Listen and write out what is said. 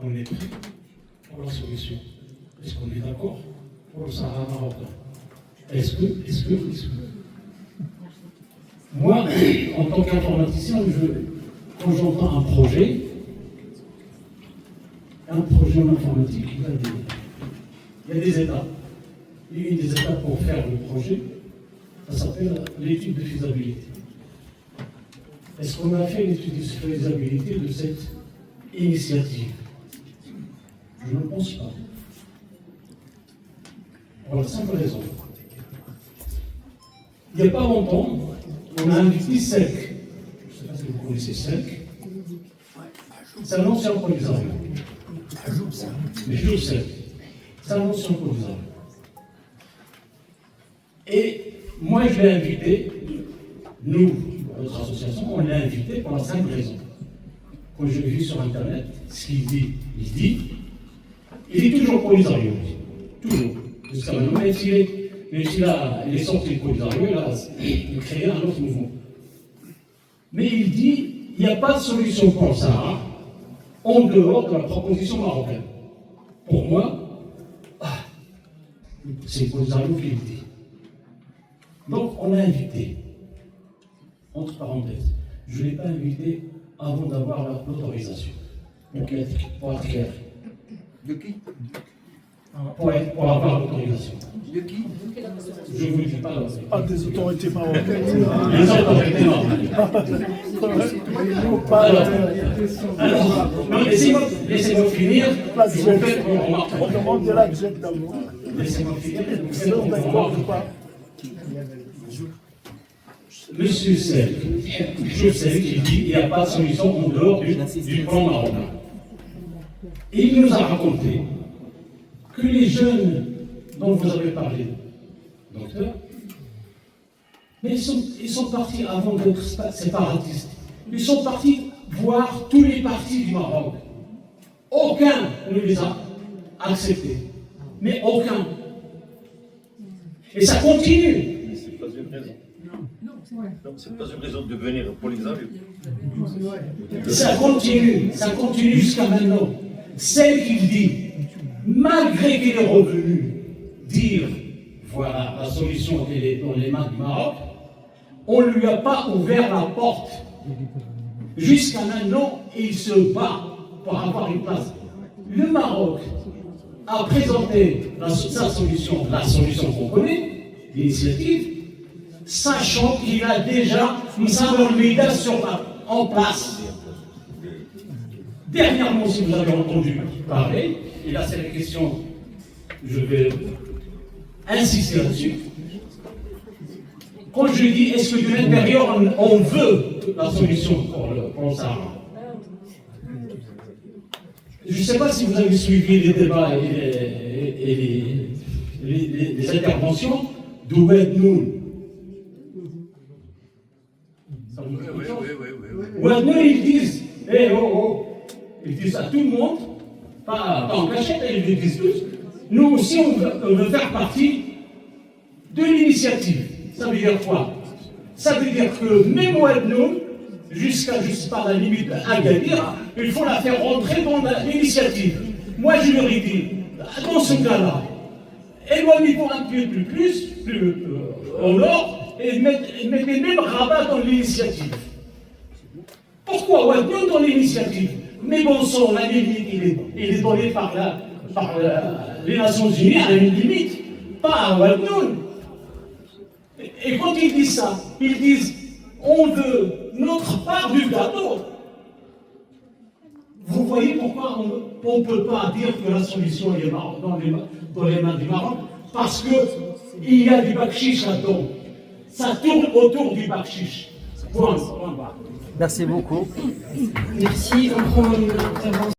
on est prêt pour la solution. Est-ce qu'on est d'accord pour le Sahara marocain? Est-ce que moi, en tant qu'informaticien, quand j'entends un projet en informatique, il y a des étapes. Il y a une des étapes pour faire le projet, ça s'appelle l'étude de faisabilité. Est-ce qu'on a fait l'étude de faisabilité de cette initiative? Je ne pense pas. Pour la simple raison. Il n'y a pas longtemps, on a invité SELC. Je ne sais pas si vous connaissez SELC. C'est un ancien commissariat. Mais je sais. C'est un ancien commissariat. Et moi, je l'ai invité, nous, notre association, on l'a invité pour la simple raison. Quand je l'ai vu sur Internet, ce qu'il dit, il est toujours commissariat. Toujours. Jusqu'à maintenant, même s'il est sorti du commissariat, là, il crée un autre mouvement. Mais il dit, il n'y a pas de solution pour le Sahara en dehors de la proposition marocaine. Pour moi, c'est le commissariat qui le dit. Donc, on l'a invité. Entre parenthèses, je ne l'ai pas invité avant d'avoir l'autorisation. Pour être clair. De qui? Pour avoir l'autorisation. De qui? Je ne vous le dis pas. Pas des autorités marocaines. Les autorités marocaines. Alors, laissez-moi finir. On demande de la jet d'abord. Laissez-moi finir. C'est donc d'accord ou pas? Monsieur Sel, je sais qu'il dit qu'il n'y a pas de solution en dehors du plan marocain. Et il nous a raconté que les jeunes dont vous avez parlé, docteur, mais ils sont partis avant d'être séparatistes. Ils sont partis voir tous les partis du Maroc. Aucun ne les a acceptés. Mais aucun. Et ça continue. C'est pas une raison. Non, c'est pas une raison de venir pour les avions. Ça continue jusqu'à maintenant. Celle qu'il dit, malgré qu'il est revenu dire, voilà, la solution elle est dans les mains du Maroc, on ne lui a pas ouvert la porte. Jusqu'à maintenant, il se bat pour avoir une place. Le Maroc a présenté sa solution, la solution qu'on connaît, l'initiative, sachant qu'il a déjà Moussa Mourmida en place. Dernièrement, si vous avez entendu parler, et là c'est la question, je vais insister là-dessus. Quand je dis est-ce que de l'intérieur on veut la solution pour le Sahara, je ne sais pas si vous avez suivi les débats et les interventions d'Oued Noun. Oued Noun, ils disent, ils disent à tout le monde, pas en cachette, ils le disent tous, nous aussi on veut faire partie de l'initiative. Ça veut dire quoi? Ça veut dire que même Oued Noun, jusqu'à la limite d'Agadir, il faut la faire rentrer dans l'initiative. Moi je leur ai dit, dans ce cas-là, éloignez-vous un peu plus au nord et mettez même Rabat dans l'initiative. Pourquoi Oued Noun dans l'initiative? Mais bon sang, la limite, il est donné par les Nations Unies à une limite, pas à Oued Noun. Et quand ils disent ça, ils disent on veut notre part du gâteau. Vous voyez pourquoi on ne peut pas dire que la solution est dans les mains du Maroc? Parce qu'il y a du bakchiche là-dedans. Ça tourne autour du bakchiche. Point. Merci beaucoup. Merci. On prend une intervention.